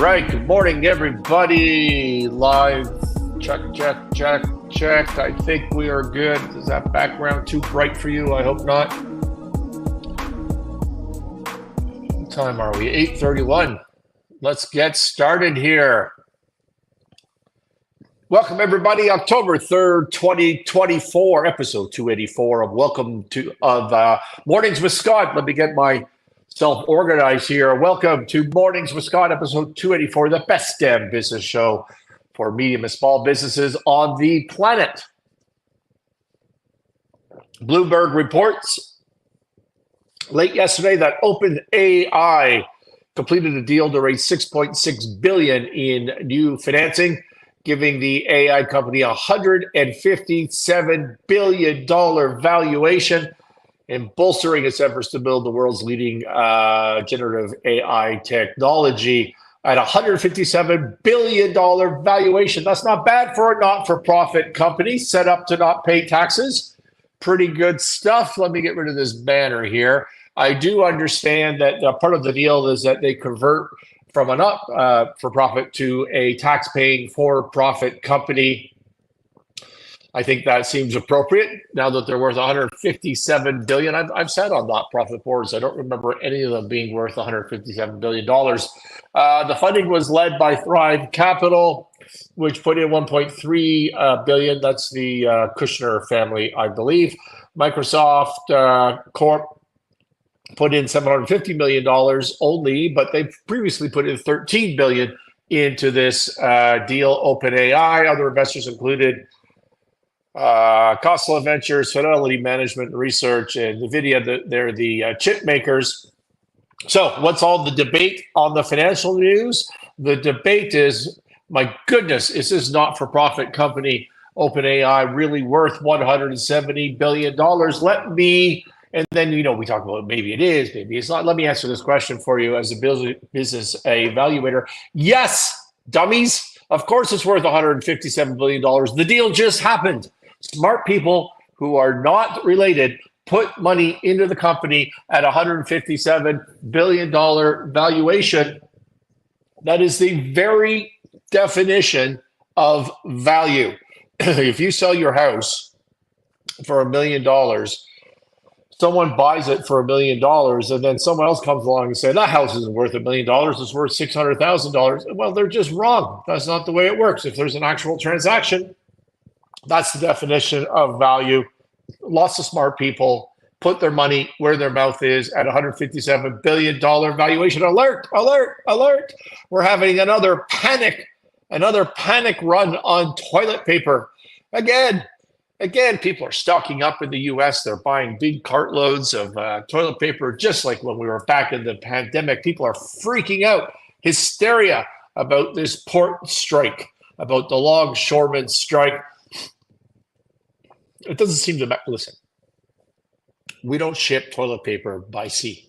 right. Good morning, everybody. Live. Check. I think we are good. Is that background too bright for you? I hope not. What time are we? 8:31. Let's get started here. Welcome, everybody. October 3rd, 2024, episode 284 of Mornings with Scott. Let me get myself organized here. Welcome to Mornings with Scott, episode 284, the best damn business show for medium and small businesses on the planet. Bloomberg reports late yesterday that OpenAI completed a deal to raise $6.6 billion in new financing, giving the AI company a $157 billion valuation and bolstering its efforts to build the world's leading generative AI technology at a $157 billion valuation. That's not bad for a not-for-profit company set up to not pay taxes. Pretty good stuff. Let me get rid of this banner here. I do understand that part of the deal is that they convert from a not-for-profit to a tax-paying for-profit company. I think that seems appropriate now that they're worth $157 billion. I've sat on not-profit boards. I don't remember any of them being worth $157 billion. The funding was led by Thrive Capital, which put in $1.3 billion. That's the Kushner family, I believe. Microsoft Corp put in $750 million only, but they previously put in $13 billion into this deal. OpenAI, other investors included Khosla Ventures, Fidelity Management and Research, and NVIDIA. They're the chip makers. So what's all the debate on the financial news? The debate is, my goodness, is this not-for-profit company, OpenAI, really worth $170 billion? And then, we talk about maybe it is, maybe it's not. Let me answer this question for you as a business evaluator. Yes, dummies. Of course, it's worth $157 billion. The deal just happened. Smart people who are not related put money into the company at $157 billion valuation. That is the very definition of value. If you sell your house for $1 million, someone buys it for $1 million, and then someone else comes along and says, that house isn't worth $1 million, it's worth $600,000. Well, they're just wrong. That's not the way it works. If there's an actual transaction, that's the definition of value. Lots of smart people put their money where their mouth is at $157 billion valuation. Alert, alert, alert. We're having another panic run on toilet paper. Again, people are stocking up in the U.S. They're buying big cartloads of toilet paper, just like when we were back in the pandemic. People are freaking out, hysteria about this port strike, about the Longshoremen strike. It doesn't seem to matter. Listen, we don't ship toilet paper by sea.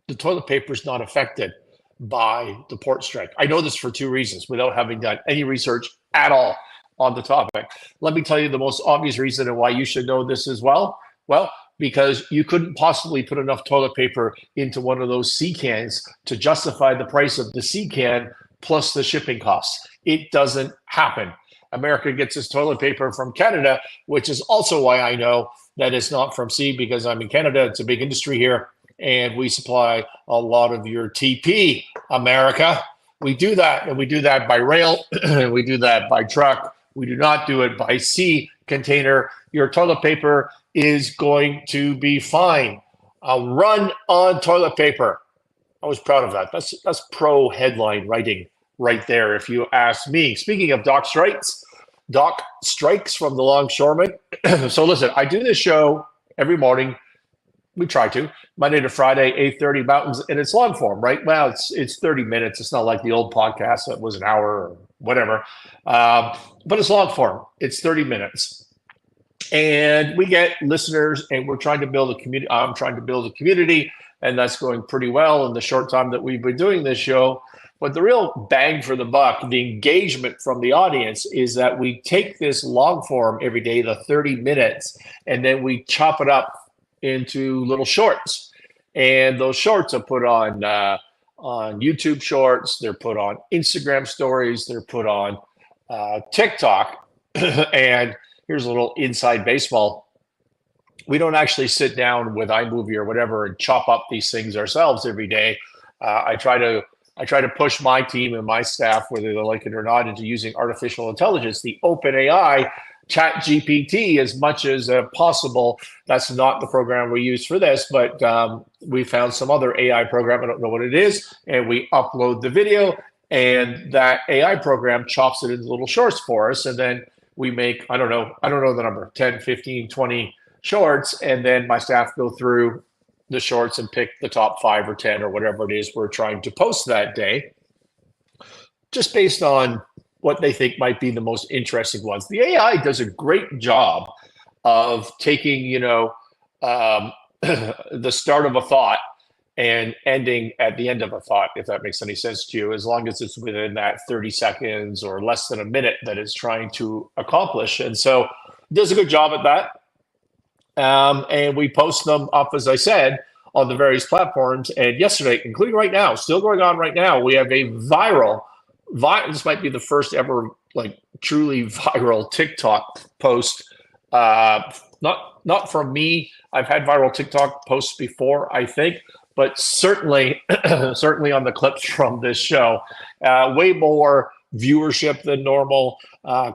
The toilet paper is not affected by the port strike. I know this for two reasons without having done any research at all on the topic. Let me tell you the most obvious reason and why you should know this as well. Well, because you couldn't possibly put enough toilet paper into one of those sea cans to justify the price of the sea can plus the shipping costs. It doesn't happen. America gets its toilet paper from Canada, which is also why I know that it's not from sea, because I'm in Canada. It's a big industry here, and we supply a lot of your TP, America. We do that, and we do that by rail, and we do that by truck. We do not do it by sea container. Your toilet paper is going to be fine. A run on toilet paper. I was proud of that. That's pro headline writing right there, if you ask me. Speaking of dock strikes from the Longshoremen. So listen, I do this show every morning. We try to, Monday to Friday, 8:30 Mountains, and it's long form, right? Well, it's 30 minutes. It's not like the old podcast that was an hour or whatever, but it's long form. It's 30 minutes, and we get listeners, and we're trying to build a community. I'm trying to build a community, and that's going pretty well in the short time that we've been doing this show. But the real bang for the buck, the engagement from the audience, is that we take this long form every day, the 30 minutes, and then we chop it up into little shorts. And those shorts are put on on YouTube Shorts. They're put on Instagram Stories. They're put on TikTok. And here's a little inside baseball. We don't actually sit down with iMovie or whatever and chop up these things ourselves every day. I try to push my team and my staff, whether they like it or not, into using artificial intelligence, the OpenAI Chat GPT, as much as possible. That's not the program we use for this, but we found some other AI program. I don't know what it is. And we upload the video, and that AI program chops it into little shorts for us. And then we make, I don't know the number, 10, 15, 20 shorts. And then my staff go through the shorts and pick the top 5 or 10 or whatever it is we're trying to post that day, just based on what they think might be the most interesting ones. The AI does a great job of taking, the start of a thought and ending at the end of a thought, if that makes any sense to you, as long as it's within that 30 seconds or less than a minute that it's trying to accomplish. And so it does a good job at that. And we post them up, as I said, on the various platforms. And yesterday, including right now, still going on right now, we have a this might be the first ever truly viral TikTok post. Not from me. I've had viral TikTok posts before, I think, but certainly on the clips from this show, way more viewership than normal,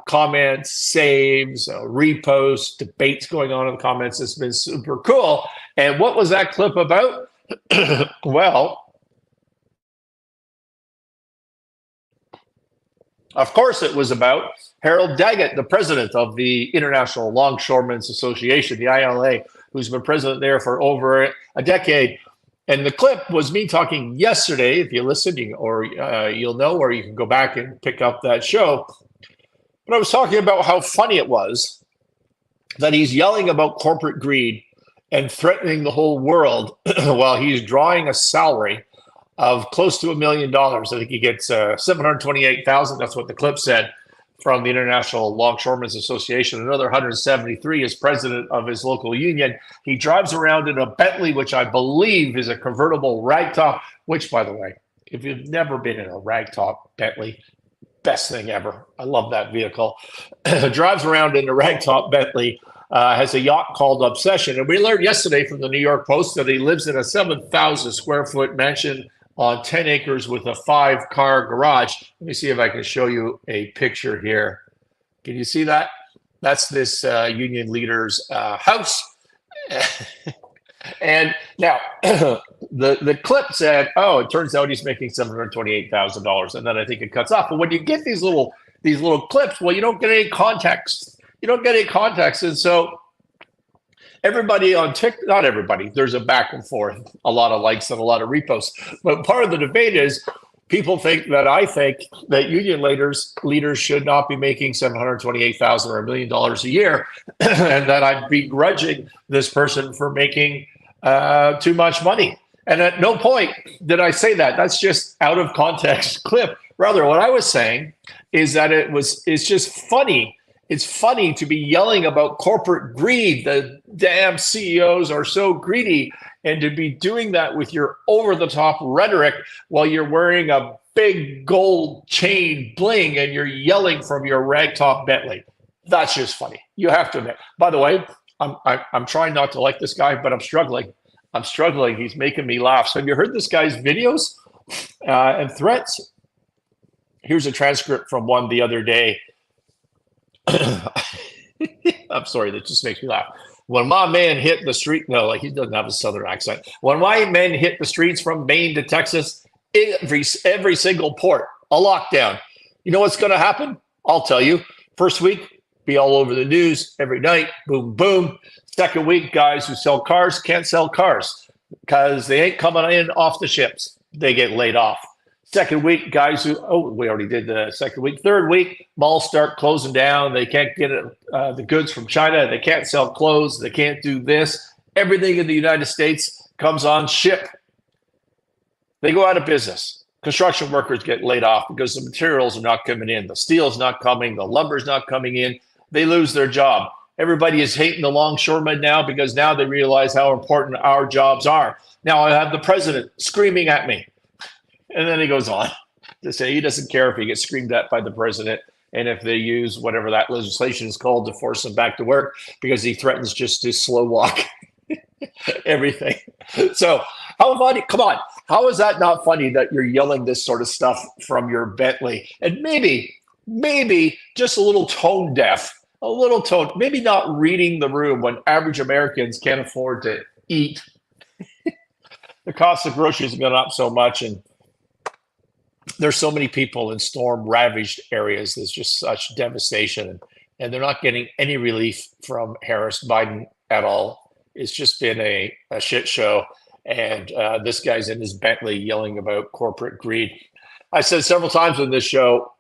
comments, saves, reposts, debates going on in the comments. It's been super cool. And what was that clip about? Well, of course, it was about Harold Daggett, the president of the International Longshoremen Association, the ILA, who's been president there for over a decade. And the clip was me talking yesterday. If you listen, you'll know, or you can go back and pick up that show. But I was talking about how funny it was that he's yelling about corporate greed and threatening the whole world while he's drawing a salary of close to $1 million. I think he gets $728,000. That's what the clip said, from the International Longshoremen Association. Another 173 as president of his local union. He drives around in a Bentley, which I believe is a convertible ragtop, which, by the way, if you've never been in a ragtop Bentley, best thing ever. I love that vehicle. Drives around in a ragtop Bentley, has a yacht called Obsession. And we learned yesterday from the New York Post that he lives in a 7,000 square foot mansion on 10 acres with a 5-car garage. Let me see if I can show you a picture here. Can you see that? That's this union leader's house. And now the clip said, oh, it turns out he's making $728,000. And then I think it cuts off. But when you get these little clips, well, you don't get any context. And so everybody on TikTok, not everybody, there's a back and forth, a lot of likes and a lot of reposts. But part of the debate is people think that I think that union leaders should not be making $728,000 or $1 million a year, and that I'm begrudging this person for making too much money. And at no point did I say that. That's just out of context clip. Rather, what I was saying is that it's just funny. It's funny to be yelling about corporate greed. The damn CEOs are so greedy, and to be doing that with your over-the-top rhetoric while you're wearing a big gold chain bling and you're yelling from your ragtop Bentley. That's just funny. You have to admit. By the way, I'm trying not to like this guy, but I'm struggling. He's making me laugh. So have you heard this guy's videos and threats? Here's a transcript from one the other day. I'm sorry, that just makes me laugh. When my man hit the street, he doesn't have a southern accent. When my men hit the streets from Maine to Texas, every single port, a lockdown. You know what's going to happen? I'll tell you. First week, be all over the news every night. Boom, boom. Second week, guys who sell cars can't sell cars because they ain't coming in off the ships. They get laid off. Second week, guys we already did the second week. Third week, malls start closing down. They can't get the goods from China. They can't sell clothes. They can't do this. Everything in the United States comes on ship. They go out of business. Construction workers get laid off because the materials are not coming in. The steel's not coming. The lumber's not coming in. They lose their job. Everybody is hating the longshoremen now because now they realize how important our jobs are. Now I have the president screaming at me. And then he goes on to say he doesn't care if he gets screamed at by the president and if they use whatever that legislation is called to force him back to work, because he threatens just to slow walk everything. So how funny, come on, how is that not funny that you're yelling this sort of stuff from your Bentley? And maybe just a little tone deaf, maybe not reading the room when average Americans can't afford to eat. The cost of groceries have gone up so much, and there's so many people in storm ravaged areas. There's just such devastation, and they're not getting any relief from Harris Biden at all. It's just been a shit show. And this guy's in his Bentley yelling about corporate greed. I said several times on this show,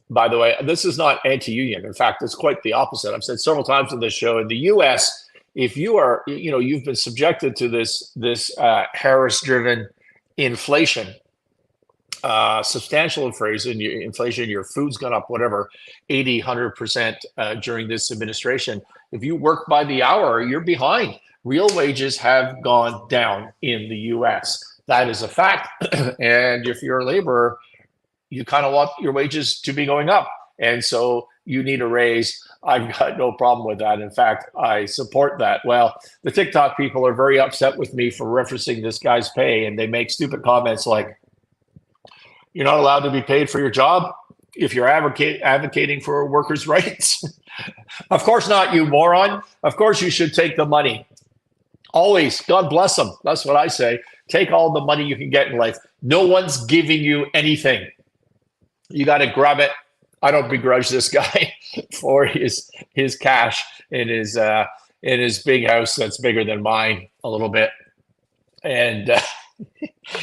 by the way, this is not anti-union. In fact, it's quite the opposite. I've said several times on this show, in the U.S., if you are, you've been subjected to this Harris-driven inflation, substantial inflation, your food's gone up, whatever, 80, 100% during this administration. If you work by the hour, you're behind. Real wages have gone down in the U.S. That is a fact. And if you're a laborer, you kind of want your wages to be going up. And so you need a raise. I've got no problem with that. In fact, I support that. Well, the TikTok people are very upset with me for referencing this guy's pay, and they make stupid comments like, you're not allowed to be paid for your job if you're advocating for workers' rights. Of course not, you moron. Of course you should take the money. Always, God bless them. That's what I say. Take all the money you can get in life. No one's giving you anything. You got to grab it. I don't begrudge this guy for his cash in his big house that's bigger than mine a little bit, and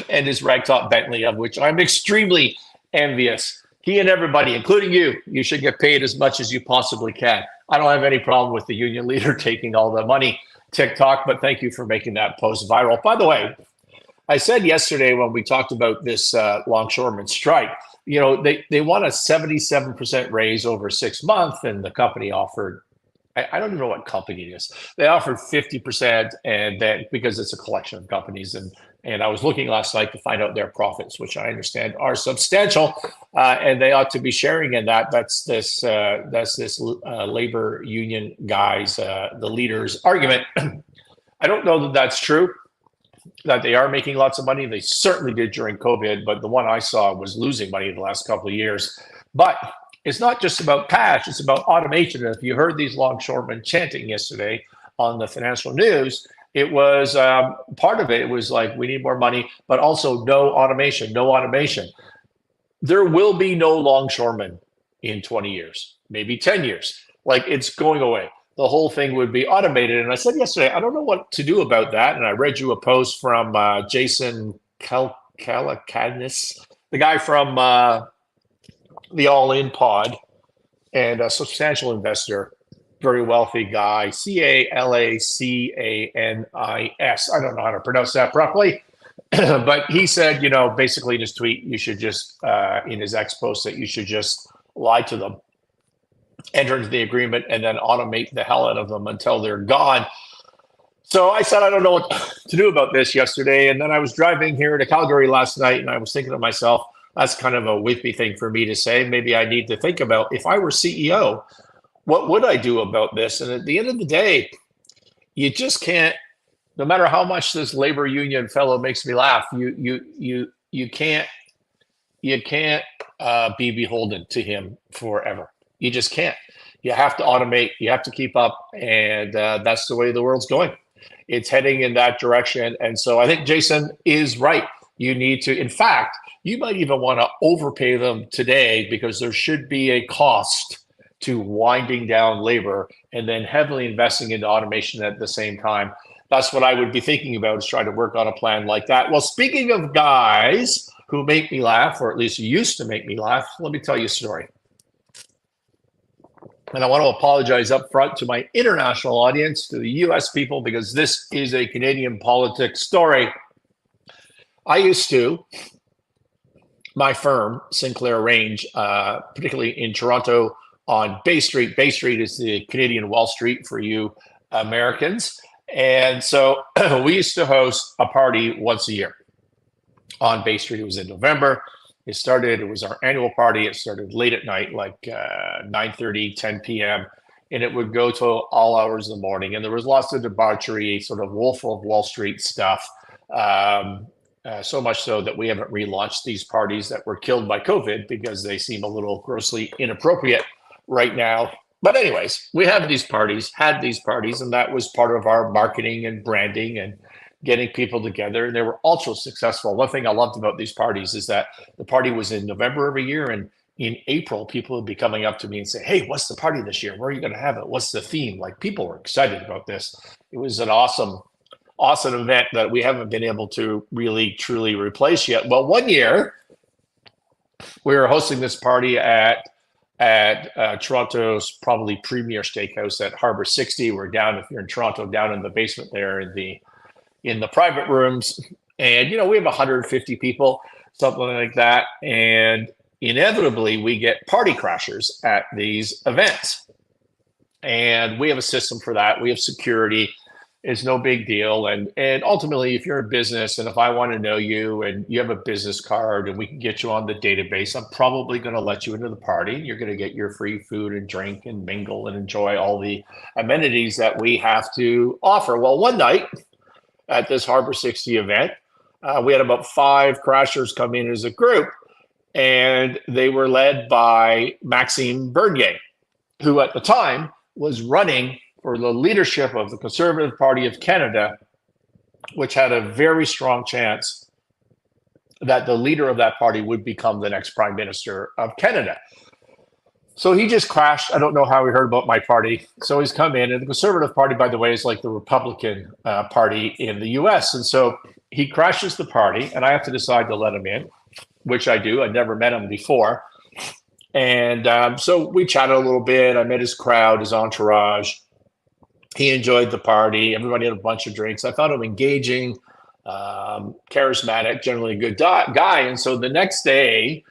his ragtop Bentley, of which I'm extremely envious. He and everybody, including you should get paid as much as you possibly can. I don't have any problem with the union leader taking all the money, TikTok, but thank you for making that post viral. By the way, I said yesterday when we talked about this longshoremen strike, they want a 77% raise over 6 months, and the company offered, I don't even know what company it is. They offered 50%, and then because it's a collection of companies, and I was looking last night to find out their profits, which I understand are substantial, and they ought to be sharing in that. That's this labor union guys, the leaders' argument. I don't know that that's true, that they are making lots of money. They certainly did during COVID, but the one I saw was losing money the last couple of years. But it's not just about cash, it's about automation. And if you heard these longshoremen chanting yesterday on the financial news, it was part of it was like, we need more money, but also no automation. There will be no longshoremen in 20 years, maybe 10 years. Like, it's going away. The whole thing would be automated. And I said yesterday, I don't know what to do about that. And I read you a post from Jason Calacanis, the guy from the All In Pod, and a substantial investor, very wealthy guy, Calacanis. I don't know how to pronounce that properly. But he said, basically in his tweet, you should just, in his X post, that you should just lie to them, enter into the agreement, and then automate the hell out of them until they're gone. So I said, I don't know what to do about this yesterday. And then I was driving here to Calgary last night, and I was thinking to myself, that's kind of a wimpy thing for me to say. Maybe I need to think about, if I were CEO, what would I do about this? And at the end of the day, you just can't, no matter how much this labor union fellow makes me laugh, you can't be beholden to him forever. You just can't. You have to automate. You have to keep up. And that's the way the world's going. It's heading in that direction. And so I think Jason is right. You need to, in fact, you might even want to overpay them today, because there should be a cost to winding down labor and then heavily investing into automation at the same time. That's what I would be thinking about, is trying to work on a plan like that. Well, speaking of guys who make me laugh, or at least used to make me laugh, let me tell you a story. And I want to apologize up front to my international audience, to the US people, because this is a Canadian politics story. I used to, my firm, Sinclair Range, particularly in Toronto on Bay Street. Bay Street is the Canadian Wall Street for you Americans. And so we used to host a party once a year. on Bay Street. It was in November. It was our annual party. It started late at night, like 9:30, 10 p.m., and it would go to all hours of the morning. And there was lots of debauchery, sort of Wolf of Wall Street stuff. So much so that we haven't relaunched these parties that were killed by COVID because they seem a little grossly inappropriate right now. But anyways, we had these parties, and that was part of our marketing and branding and getting people together. And they were ultra successful. One thing I loved about these parties is that the party was in November every year, and in April, people would be coming up to me and say, "Hey, what's the party this year? Where are you going to have it? What's the theme?" Like, people were excited about this. It was an awesome event that we haven't been able to really truly replace yet. Well, one year we were hosting this party at Toronto's probably premier steakhouse at Harbor 60. We're down, if you're in Toronto, down in the basement there in the private rooms. And, we have 150 people, something like that. And inevitably we get party crashers at these events. And we have a system for that. We have security. It's no big deal. And ultimately, if you're a business and if I want to know you and you have a business card and we can get you on the database, I'm probably going to let you into the party. You're going to get your free food and drink and mingle and enjoy all the amenities that we have to offer. Well, one night at this Harbor 60 event, we had about 5 crashers come in as a group, and they were led by Maxime Bernier, who at the time was running for the leadership of the Conservative Party of Canada, which had a very strong chance that the leader of that party would become the next Prime Minister of Canada. So he just crashed. I don't know how he heard about my party. So he's come in, and the Conservative Party, by the way, is like the Republican Party in the US. And so he crashes the party, and I have to decide to let him in, which I do. I'd never met him before. And so we chatted a little bit. I met his crowd, his entourage. He enjoyed the party. Everybody had a bunch of drinks. I found him engaging, charismatic, generally a good guy. And so the next day,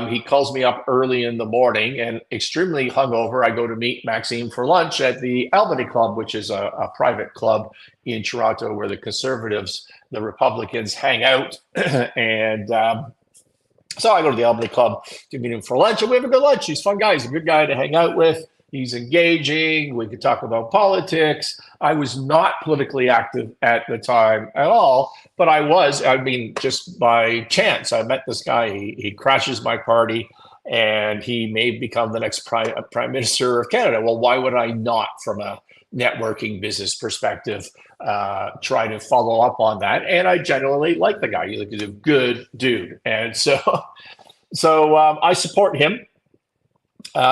he calls me up early in the morning, and extremely hungover, I go to meet Maxime for lunch at the Albany Club, which is a private club in Toronto where the Conservatives, the Republicans hang out. And so I go to the Albany Club to meet him for lunch, and we have a good lunch. He's a fun guy. He's a good guy to hang out with. He's engaging. We could talk about politics. I was not politically active at the time at all, but just by chance, I met this guy. He crashes my party, and he may become the next Prime Minister of Canada. Well, why would I not, from a networking business perspective, try to follow up on that? And I generally like the guy. He's a good dude. And so I support him.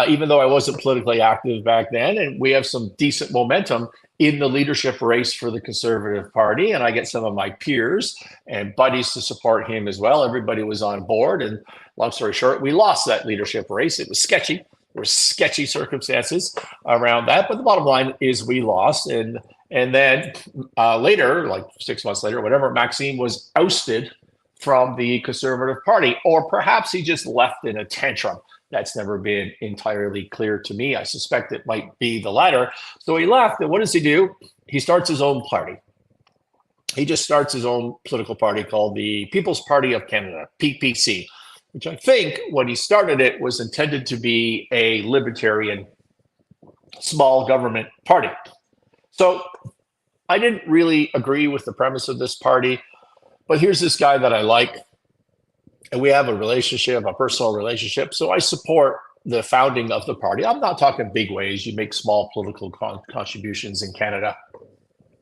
Even though I wasn't politically active back then, and we have some decent momentum in the leadership race for the Conservative Party, and I get some of my peers and buddies to support him as well. Everybody was on board, and long story short, we lost that leadership race. It was sketchy. There were sketchy circumstances around that, but the bottom line is we lost. And then later, like 6 months later, whatever, Maxime was ousted from the Conservative Party, or perhaps he just left in a tantrum. That's never been entirely clear to me. I suspect it might be the latter. So he left, and what does he do? He starts his own party. He just starts his own political party called the People's Party of Canada, PPC, which I think when he started it was intended to be a libertarian small government party. So I didn't really agree with the premise of this party, but here's this guy that I like. And we have a relationship, a personal relationship. So I support the founding of the party. I'm not talking big ways. You make small political contributions in Canada.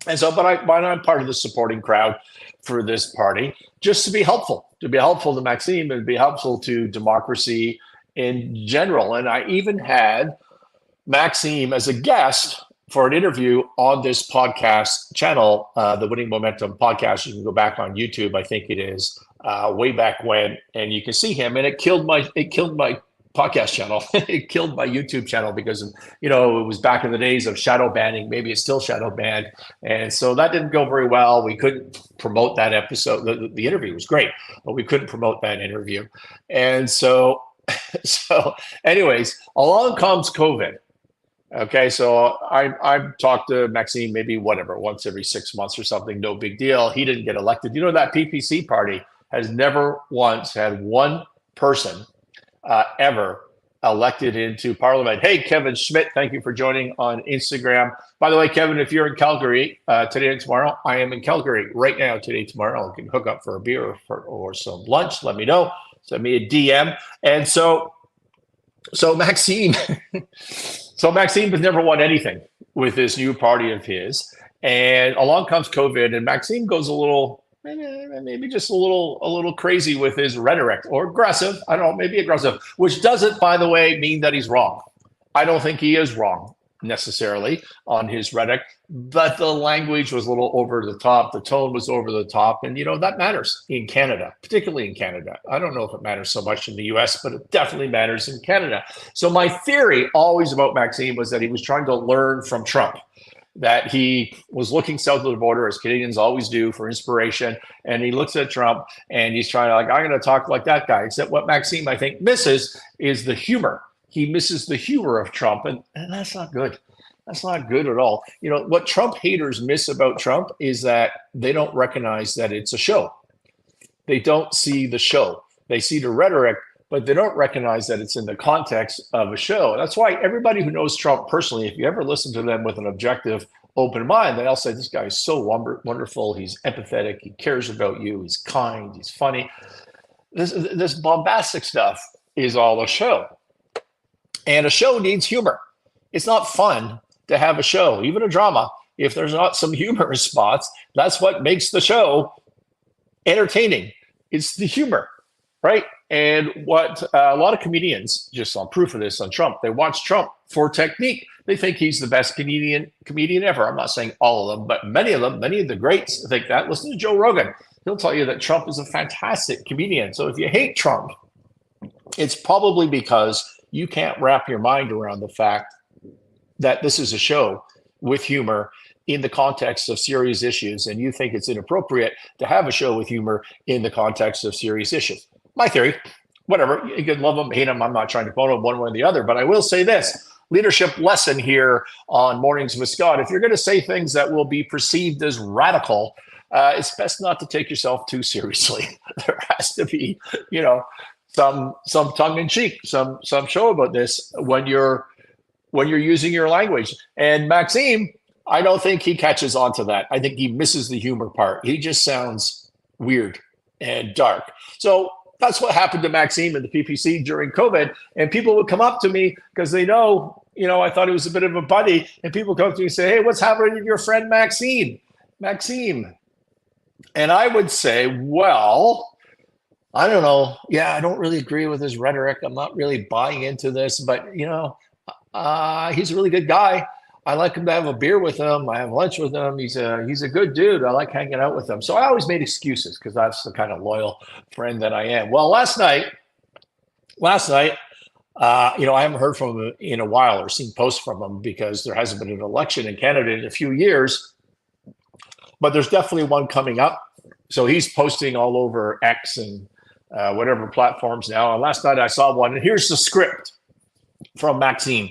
And so, but I'm part of the supporting crowd for this party, just to be helpful to Maxime and be helpful to democracy in general. And I even had Maxime as a guest for an interview on this podcast channel, the Winning Momentum podcast. You can go back on YouTube, I think it is. Way back when, and you can see him, and it killed my podcast channel. It killed my YouTube channel because it was back in the days of shadow banning. Maybe it's still shadow banned, and so that didn't go very well. We couldn't promote that episode. The interview was great, but we couldn't promote that interview. And so anyways, along comes COVID. Okay, so I've talked to Maxime maybe once every 6 months or something. No big deal. He didn't get elected. That PPC party has never once had one person ever elected into parliament. Hey, Kevin Schmidt, thank you for joining on Instagram. By the way, Kevin, if you're in Calgary today and tomorrow, I am in Calgary right now, today, tomorrow. I can hook up for a beer or some lunch. Let me know. Send me a DM. And so Maxime, Maxime has never won anything with this new party of his. And along comes COVID, and Maxime goes a little, maybe just a little crazy with his rhetoric, or aggressive. I don't know, maybe aggressive, which doesn't, by the way, mean that he's wrong. I don't think he is wrong necessarily on his rhetoric, but the language was a little over the top. The tone was over the top. And, that matters in Canada, particularly in Canada. I don't know if it matters so much in the US, but it definitely matters in Canada. So my theory always about Maxime was that he was trying to learn from Trump, that he was looking south of the border, as Canadians always do, for inspiration. And he looks at Trump and he's trying to, I'm going to talk like that guy. Except what Maxime, I think, misses is the humor. He misses the humor of Trump. And that's not good. That's not good at all. What Trump haters miss about Trump is that they don't recognize that it's a show. They don't see the show. They see the rhetoric, but they don't recognize that it's in the context of a show. That's why everybody who knows Trump personally, if you ever listen to them with an objective, open mind, they'll say, this guy is so wonderful. He's empathetic. He cares about you. He's kind. He's funny. This bombastic stuff is all a show. And a show needs humor. It's not fun to have a show, even a drama, if there's not some humorous spots. That's what makes the show entertaining. It's the humor, right? And what a lot of comedians, just saw proof of this on Trump, they watch Trump for technique. They think he's the best comedian ever. I'm not saying all of them, but many of them, many of the greats think that. Listen to Joe Rogan. He'll tell you that Trump is a fantastic comedian. So if you hate Trump, it's probably because you can't wrap your mind around the fact that this is a show with humor in the context of serious issues, and you think it's inappropriate to have a show with humor in the context of serious issues. My theory, whatever, you can love them, hate them. I'm not trying to quote them one way or the other, but I will say this leadership lesson here on Mornings with Scott. If you're going to say things that will be perceived as radical, it's best not to take yourself too seriously. There has to be, some tongue in cheek, some show about this when you're using your language. And Maxime, I don't think he catches on to that. I think he misses the humor part. He just sounds weird and dark. So that's what happened to Maxime and the PPC during COVID. And people would come up to me because they know, I thought he was a bit of a buddy. And people come to me and say, hey, what's happening to your friend Maxime? And I would say, well, I don't know. Yeah, I don't really agree with his rhetoric. I'm not really buying into this, but he's a really good guy. I like him to have a beer with him. I have lunch with him. He's a good dude. I like hanging out with him. So I always made excuses because that's the kind of loyal friend that I am. Well, last night, I haven't heard from him in a while or seen posts from him because there hasn't been an election in Canada in a few years. But there's definitely one coming up. So he's posting all over X and whatever platforms now. And last night I saw one, and here's the script from Maxime.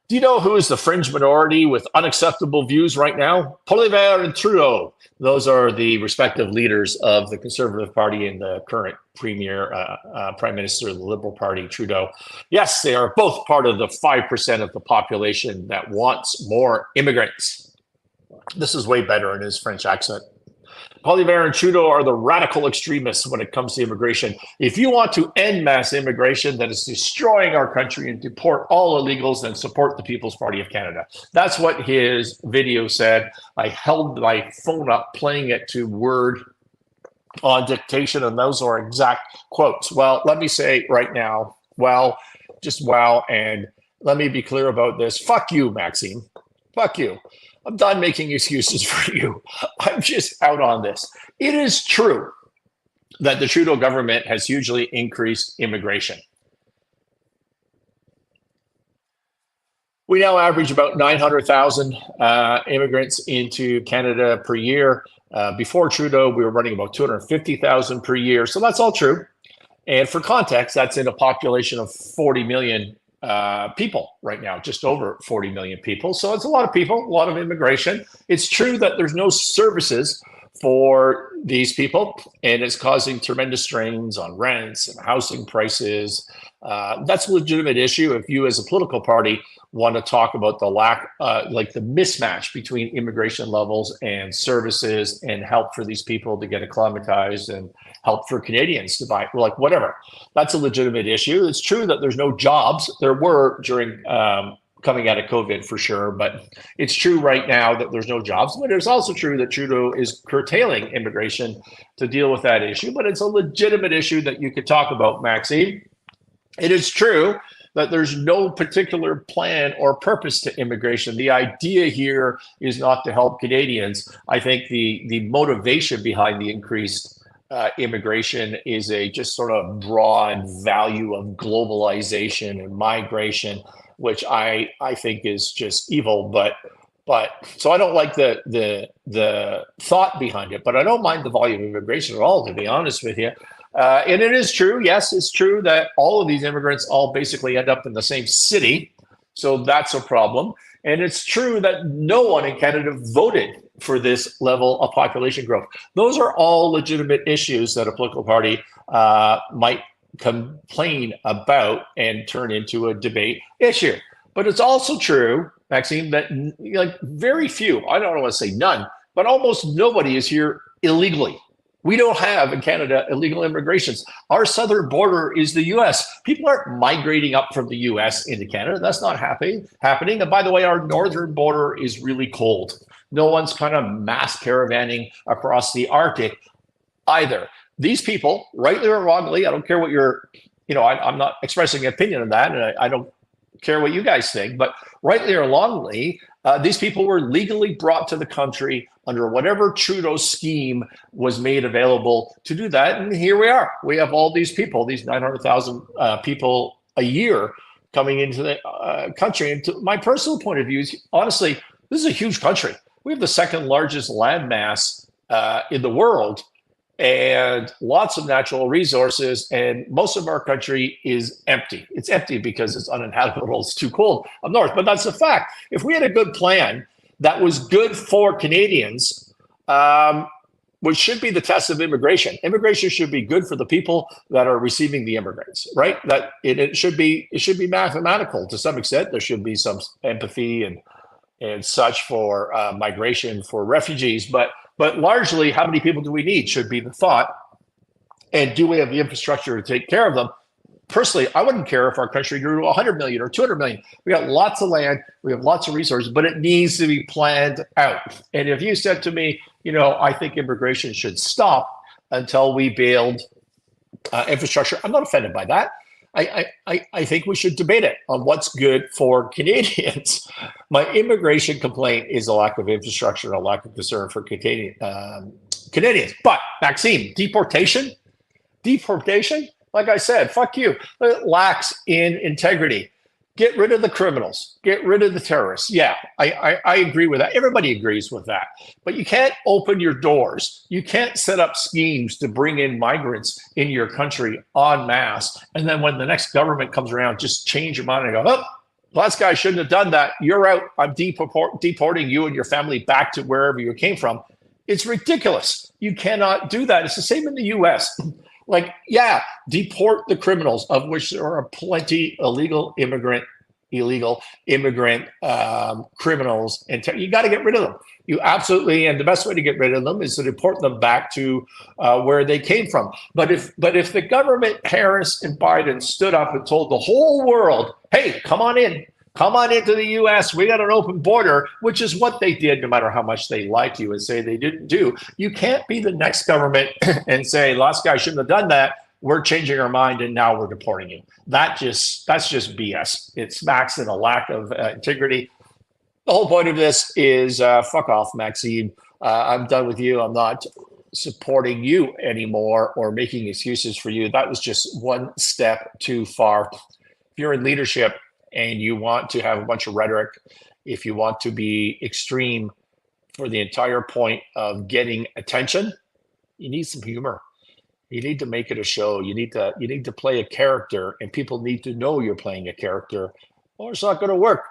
Do you know who is the fringe minority with unacceptable views right now? Poilievre and Trudeau. Those are the respective leaders of the Conservative Party and the current Prime Minister of the Liberal Party, Trudeau. Yes, they are both part of the 5% of the population that wants more immigrants. This is way better in his French accent. Poilievre and Trudeau are the radical extremists when it comes to immigration. If you want to end mass immigration that is destroying our country and deport all illegals, then support the People's Party of Canada. That's what his video said. I held my phone up playing it to Word on dictation, and those are exact quotes. Well, let me say right now, just wow, and let me be clear about this. Fuck you, Maxime. Fuck you. I'm done making excuses for you. I'm just out on this. It is true that the Trudeau government has hugely increased immigration. We now average about 900,000 immigrants into Canada per year. Before Trudeau, we were running about 250,000 per year. So that's all true. And for context, that's in a population of 40 million people right now, just over 40 million people. So it's a lot of people, a lot of immigration. It's true that there's no services for these people, and it's causing tremendous strains on rents and housing prices. That's a legitimate issue. If you as a political party want to talk about the lack, like the mismatch between immigration levels and services and help for these people to get acclimatized and help for Canadians to buy, like whatever, that's a legitimate issue. It's true that there's no jobs. There were during coming out of COVID for sure, but it's true right now that there's no jobs. But it's also true that Trudeau is curtailing immigration to deal with that issue. But it's a legitimate issue that you could talk about, Maxime. It is true that there's no particular plan or purpose to immigration. The idea here is not to help Canadians. I think the motivation behind the increased immigration is a just sort of broad value of globalization and migration, which I think is just evil. But so I don't like the thought behind it, but I don't mind the volume of immigration at all, to be honest with you. And it is true, yes, it's true that all of these immigrants all basically end up in the same city. So that's a problem. And it's true that no one in Canada voted for this level of population growth. Those are all legitimate issues that a political party might complain about and turn into a debate issue. But it's also true, Maxime, that like very few, I don't want to say none, but almost nobody is here illegally. We don't have in Canada illegal immigrations. Our southern border is the US. People aren't migrating up from the US into Canada. That's not happening. And by the way, our northern border is really cold. No one's kind of mass caravanning across the Arctic either. These people, rightly or wrongly, I don't care what you're, I'm not expressing an opinion on that, and I don't care what you guys think, but rightly or wrongly, these people were legally brought to the country under whatever Trudeau scheme was made available to do that. And here we are. We have all these people, these 900,000 people a year coming into the country. And to my personal point of view, honestly, this is a huge country. We have the second largest landmass in the world, and lots of natural resources, and most of our country is empty. It's empty because it's uninhabitable, it's too cold up north, but that's a fact. If we had a good plan that was good for Canadians, which should be the test of immigration. Immigration should be good for the people that are receiving the immigrants, right? That it should be mathematical to some extent. There should be some empathy and such for migration for refugees, but largely, how many people do we need should be the thought. And do we have the infrastructure to take care of them? Personally, I wouldn't care if our country grew to 100 million or 200 million. We got lots of land, we have lots of resources, but it needs to be planned out. And if you said to me, I think immigration should stop until we build infrastructure, I'm not offended by that. I think we should debate it on what's good for Canadians. My immigration complaint is a lack of infrastructure and a lack of concern for Canadians. But Maxime, deportation, like I said, fuck you. It lacks in integrity. Get rid of the criminals. Get rid of the terrorists. Yeah, I agree with that. Everybody agrees with that. But you can't open your doors. You can't set up schemes to bring in migrants in your country en masse. And then when the next government comes around, just change your mind and go, oh, last guy shouldn't have done that. You're out. I'm deporting you and your family back to wherever you came from. It's ridiculous. You cannot do that. It's the same in the US. Like, yeah, deport the criminals, of which there are plenty illegal immigrant criminals, and you got to get rid of them. You absolutely, and the best way to get rid of them is to deport them back to where they came from. But if the government, Harris and Biden, stood up and told the whole world, hey, come on into the US, we got an open border, which is what they did, no matter how much they like you and say they didn't do. You can't be the next government and say, last guy shouldn't have done that. We're changing our mind and now we're deporting you. That's just BS. It smacks in a lack of integrity. The whole point of this is fuck off, Maxime. I'm done with you. I'm not supporting you anymore or making excuses for you. That was just one step too far. If you're in leadership, and you want to have a bunch of rhetoric, if you want to be extreme for the entire point of getting attention, you need some humor. You need to make it a show. You need to play a character, and people need to know you're playing a character, or it's not going to work.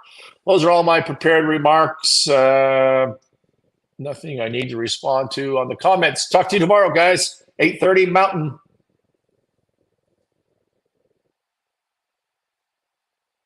Those are all my prepared remarks. Nothing I need to respond to on the comments. Talk to you tomorrow, guys. 8:30 Mountain.